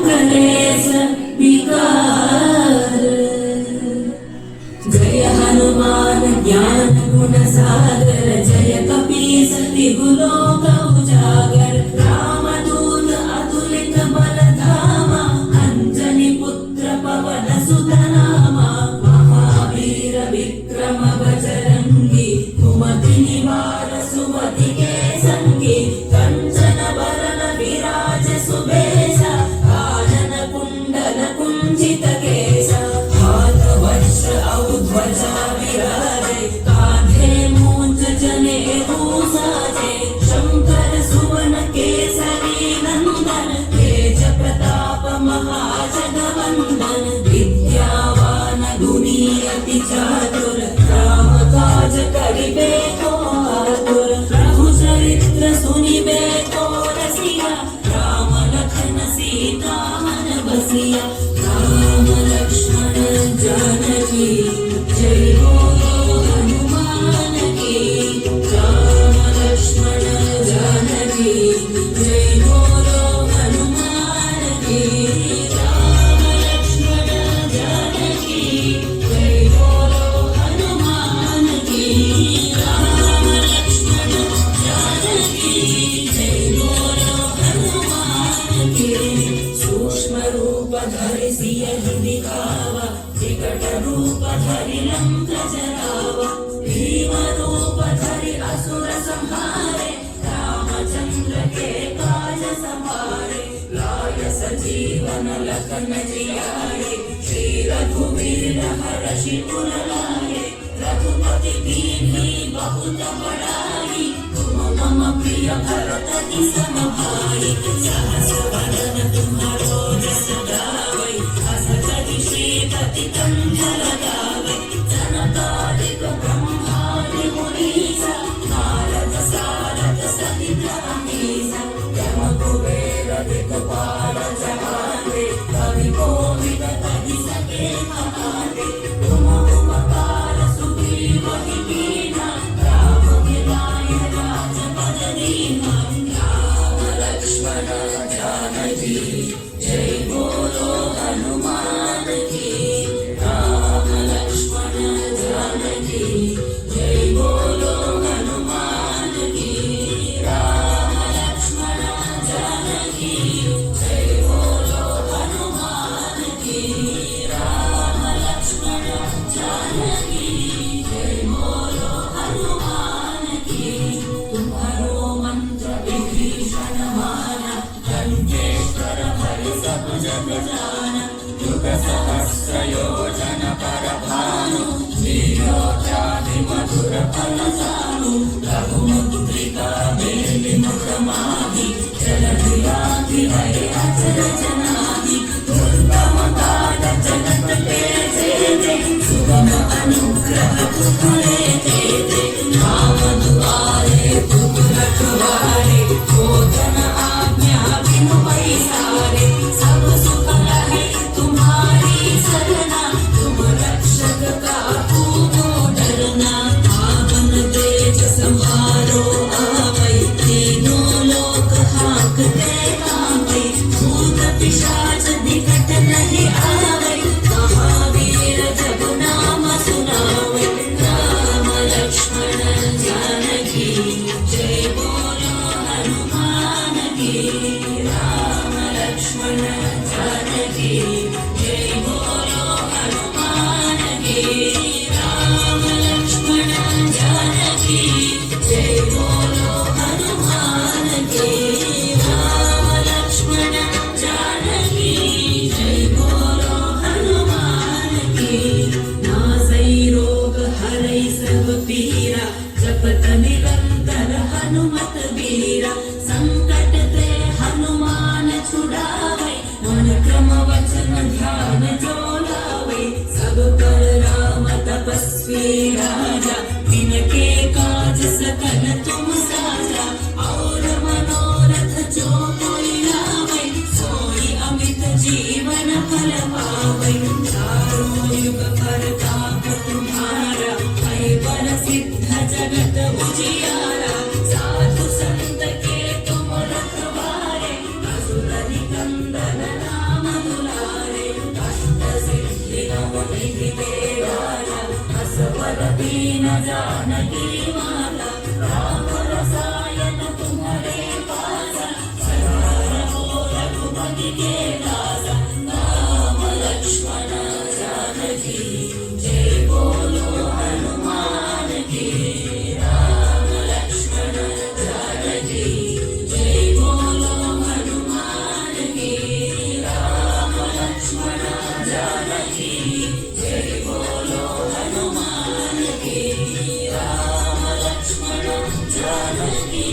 कलेश विकार। जय हनुमान ज्ञान गुण सागर, जय कपीस तिहु लोक उजागर। रामदूत अतुलित बल धामा, अंजनी पुत्र पवन सुत नामा। महावीर विक्रम बजरंगी, कुमति निवार सुमति के संगी। कंचन बरन विराज सुबेसा, कानन कुंडल कुंचित केसा। हाथ वज्र औ ध्वजा विराजे, कांधे मूंज जनेऊ साजे। शंकर सुवन केसरी नंदन, तेज प्रताप महाजगवंदन। विद्यावान गुणी अति चातुर, राम काज करिबे को आतुर। प्रभु चरित्र सुनिबे को रसिया, राम लखन सीता मन बसिया। राम लक्ष्मण जानकी, जय बोलो हनुमान की। राम लक्ष्मण जानकी, जय बोलो हनुमान की। राम लक्ष्मण जानकी, जय बोलो हनुमान की। राम लक्ष्मण जानकी, जय बोलो हनुमान की। सूक्ष्म रूप धरि सियहि दिखावा, विकट रूप धरि लंक जरावा। भीम रूप धरि असुर संहारे, रामचंद्र के काज सवारे। लाय सजीवन लखन जियाए, श्री रघुवीर हर्षि उर लाए। रघुपति कीन्ही बहुत बड़ाई, तुम मम प्रिय भरत की सम भाई। सहस वदन तुम्हारो जस गावै, अस कहि श्रीपति कंठ लगावै। जनकादिक ब्रह्मादि मुनीसा, नारद सारद सहित अहीसा। यम कुबेर दिक्पाल जहाते, कवि कोविद कहि सके कहाते। तुम उपकार सुग्रीव ही कीन्हा, राम मिलाय राजपद दीन्हा। राम लक्ष्मण जानकी, जय बोलो हनुमान की। राम लक्ष्मण जानकी, जय बोलो हनुमान की। राम लक्ष्मण जानकी, जय बोलो हनुमान की। राम लक्ष्मण जानकी, जय बोलो हनुमान की। तुम्हारो मंत्र विभीषण माना, लंकेश्वर भय सब जग जाना। युग सहस्र योजन पर भानु, लीलोत्यादि मधुर फल सानु। रघुमुद्रिका मेलि मुख माहि, जलधि लांघि हरि अचरज नाहि। दुर्गम काज जगत के जेते, सुगम अनुग्रह तुम्हारे तेते। राम दुआरे तुम रखवारे, होतन आज्ञा बिनु पैसारे। सब सुख लहे तुम्हारी सरना, तुम रक्षक काहू को डरना। आवन तेज समारो आवै, तीनों लोक हांकते कांपै। भूत पिशाच निकट नहीं आवै, महावीर जब नाम सुनावै। राम लक्ष्मण जानकी, जय बोलो हनुमान की। राम लक्ष्मण जानकी, जय बोलो हनुमान की। राम लक्ष्मण जानकी, जय बोलो हनुमान की। राम लक्ष्मण जानकी, जय बोलो हनुमान की। नासै रोग हरै सब पीरा, जपत निरंतर हनुमत बीरा। संकट ते हनुमान छुड़ावै, मन क्रम वचन ध्यान जो लावै। सब पर राम तपस्वी राजा, तिनके काज सकल तुम साजा। और मनोरथ जो कोई लावै, सोई अमित जीवन फल पावै। चारों युग परताप तुम्हारा, ऐ सिद्ध जगत उजियारा। साधु संत के तुम रखवारे, असुर निकंदन राम विधि वेदाय असवरती न जानकी माता राम रसायन तुम्हारे पास सदा रहो रघुपति के दास राम लक्ष्मण जानकी जय बोलो हनुमान की राम लक्ष्मण जानकी जय बोलो हनुमान की राम लक्ष्मण जानकी जय बोलो हनुमान की राम लक्ष्मण जानकी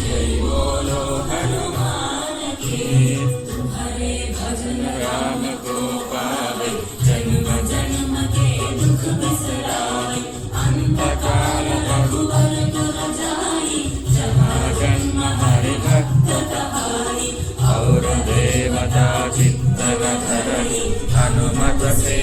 जय बोलो हनुमान की तुम्हारे भजन राम को पावे जन्म जन्म के दुख बिसरावे अंत काल रघुवर पुर जाई जहाँ जन्म हरि भक्त कहाई और देवता चित्तन धरणी हनुमत से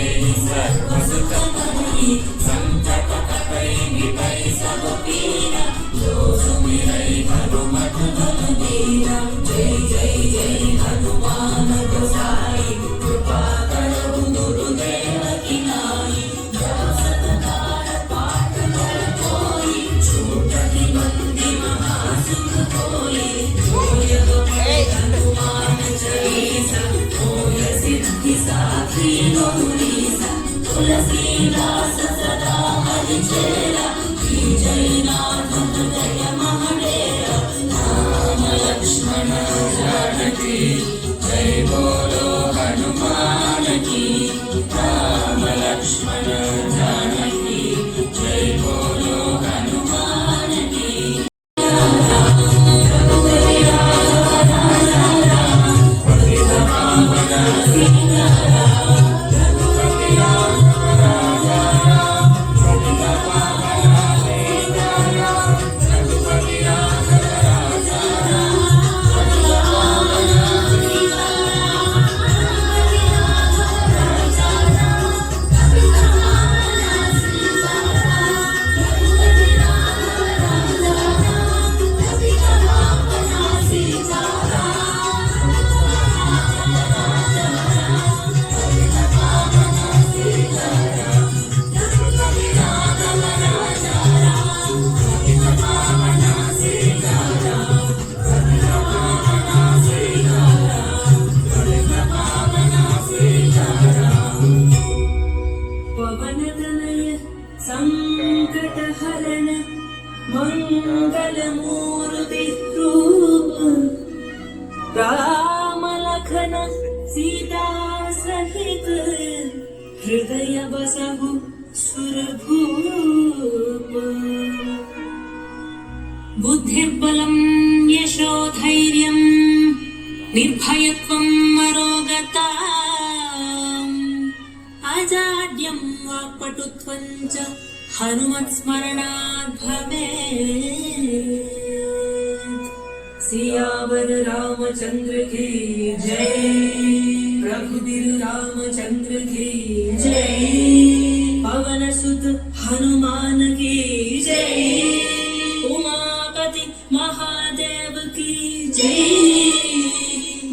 सर्व सुख करनी संकट कटै मिटै सब पीरा जो सुमिरै हनुमत बल बीरा जय जय जय हनुमान गोसाई कृपा करो गुरुदेव की नाई दस कार पाठ कर कोई छूटहि बंदी महासुख होई होय हनुमान चालीसा होय सिद्धि साखी गौरीसा तुलसीदास सदा हरि चेरा की जय नाथ हृदय महडेरा राम लक्ष्मण जानकी जय बोलो हनुमान की राम लक्ष्मण जानकी जय बोलो हनुमान की पवनतनय संकटहरण मंगलमूर्ति रूप राम लखन सीता सहित हृदय बसहु सुरभूप बुद्धिर्बलं यशोधैर्यं निर्भयत्वं अरोगता अजाड्यं वाक्पटुत्वं च हनुमत्स्मरणात् भवेत् सियावर रामचंद्र की जय रघुवीर रामचंद्र की जय पवन सुत हनुमान की जय उमापति महादेव की जय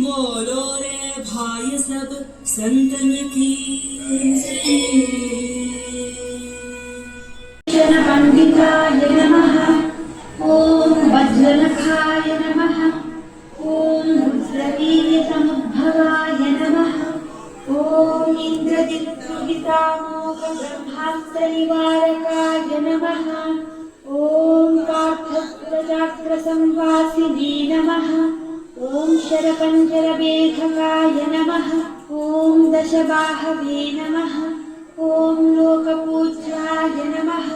बोलो रे भाई सब संतन की जय पंडिताय नमः ओम वज्रनखाय नमः ओम रुद्रवीर्यसमुद्भवाय नमः ओम इंद्रजित्सुहितामोघ ब्रह्मास्त्रनिवारकाय नमः ओम पार्थप्रजाग्रसंवासिने नमः ओम शरपञ्जरवेधकाय नमः ओम दशबाहवे नमः ओम लोकपूज्याय नमः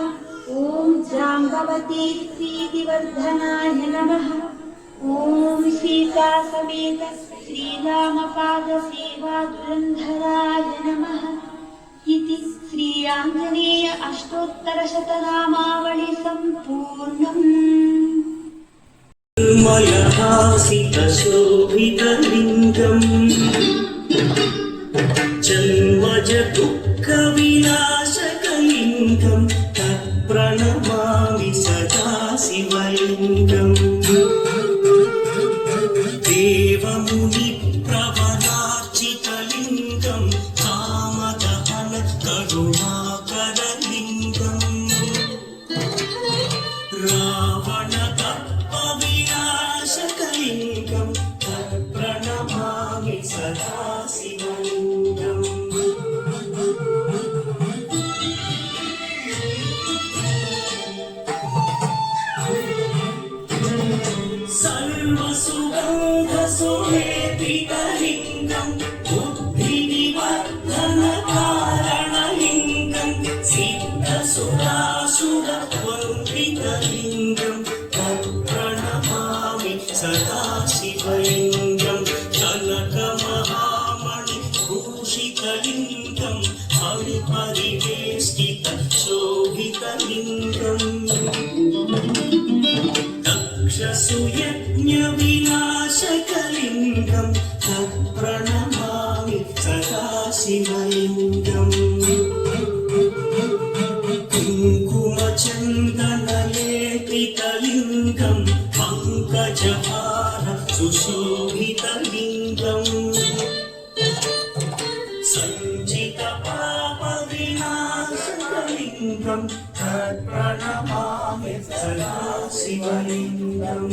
ओम जाम्बवती प्रीतिवर्धनाय नमः ओम सीता समेत श्रीरामपाद सेवा दुरंधराय नमः इति श्री आंजनेय अष्टोत्तरशतनामावळि सम्पूर्णम् मलहासितशोभितलिङ्गम् जन्मज दुःखविनाशकलिङ्गं तत्प्रणमामि सदा शिवलिङ्गम् देवमुनिप्रवरार्चितलिङ्गं कामदहन सुरासुरवन्दितलिङ्गं तत्प्रणमामि सदा शिवलिङ्गं कनकमहामणिभूषितलिङ्गं मणिपरिवेष्टितशोभितलिङ्गम् दक्षसुयज्ञविनाशकलिङ्गं तत्प्रणमामि सदा शिवलिङ्गम् कुङ्कुमचन्दनलेपितलिङ्गं पङ्कजहार सुशोभितलिङ्गम् सञ्चितपापविनाशकलिङ्गं तत्प्रणमामि सदा शिवलिङ्गम्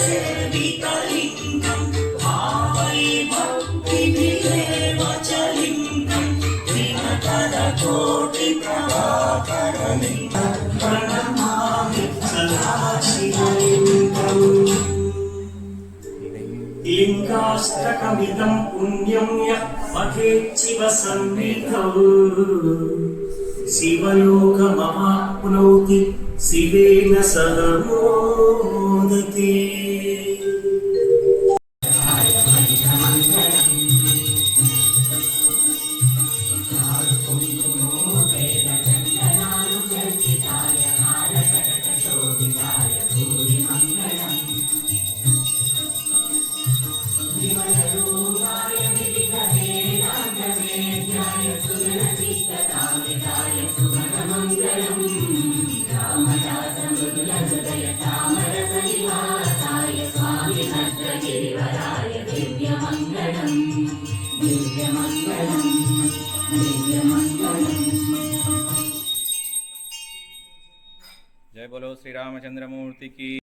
सेवितलिङ्गं भावै भक्तिभिरेव च लिङ्गं दिनकरकोटिप्रभाकरलिङ्गं प्रणमामि सदा शिवलिङ्गम् लिङ्गाष्टकमिदं पुण्यं यः पठेच्छिवसन्निधौ शिवलोकमवाप्नोति शिवेन सह मोदते जय बोलो श्री रामचंद्र मूर्ति की।